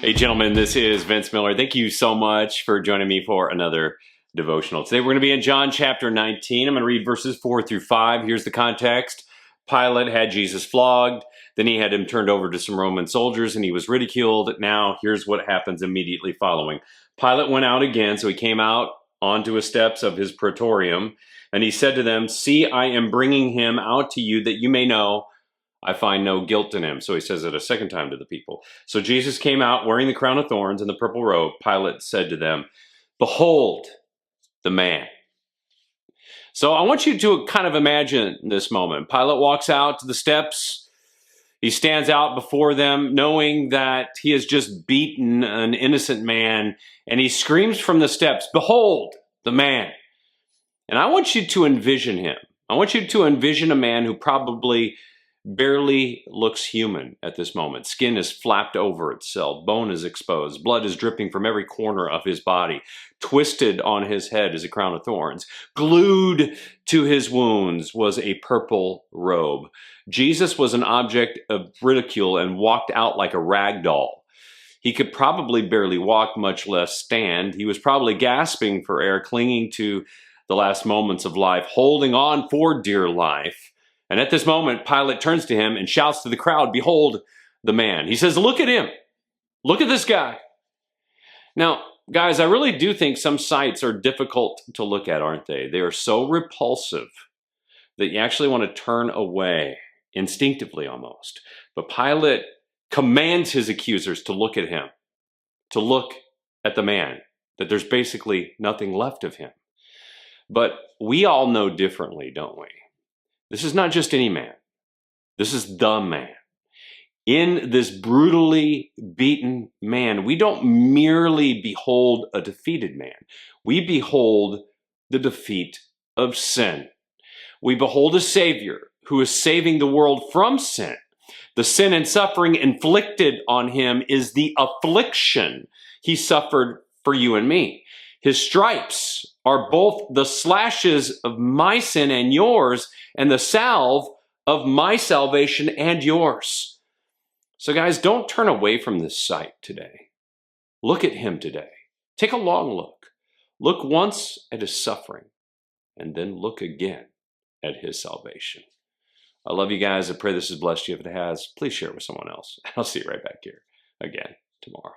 Hey, gentlemen, this is Vince Miller. Thank you so much for joining me for another devotional. Today we're going to be in John chapter 19. I'm going to read verses 4 through 5. Here's the context. Pilate had Jesus flogged. Then he had him turned over to some Roman soldiers and he was ridiculed. Now, here's what happens immediately following. Pilate went out again, so he came out onto the steps of his praetorium, and he said to them, "See, I am bringing him out to you that you may know I find no guilt in him." So he says it a second time to the people. So Jesus came out wearing the crown of thorns and the purple robe. Pilate said to them, "Behold the man." So I want you to kind of imagine this moment. Pilate walks out to the steps. He stands out before them, knowing that he has just beaten an innocent man, and he screams from the steps, "Behold the man." And I want you to envision him. I want you to envision a man who probably barely looks human at this moment. Skin is flapped over itself. Bone is exposed. Blood is dripping from every corner of his body. Twisted on his head is a crown of thorns. Glued to his wounds was a purple robe. Jesus was an object of ridicule and walked out like a rag doll. He could probably barely walk, much less stand. He was probably gasping for air, clinging to the last moments of life, holding on for dear life. And at this moment, Pilate turns to him and shouts to the crowd, "Behold the man." He says, "Look at him. Look at this guy." Now, guys, I really do think some sights are difficult to look at, aren't they? They are so repulsive that you actually want to turn away, instinctively almost. But Pilate commands his accusers to look at him, to look at the man, that there's basically nothing left of him. But we all know differently, don't we? This is not just any man. This is the man. In this brutally beaten man, we don't merely behold a defeated man. We behold the defeat of sin. We behold a Savior who is saving the world from sin. The sin and suffering inflicted on him is the affliction he suffered for you and me. His stripes are both the slashes of my sin and yours, and the salve of my salvation and yours. So guys, don't turn away from this sight today. Look at him today. Take a long look. Look once at his suffering, and then look again at his salvation. I love you guys. I pray this has blessed you. If it has, please share it with someone else. I'll see you right back here again tomorrow.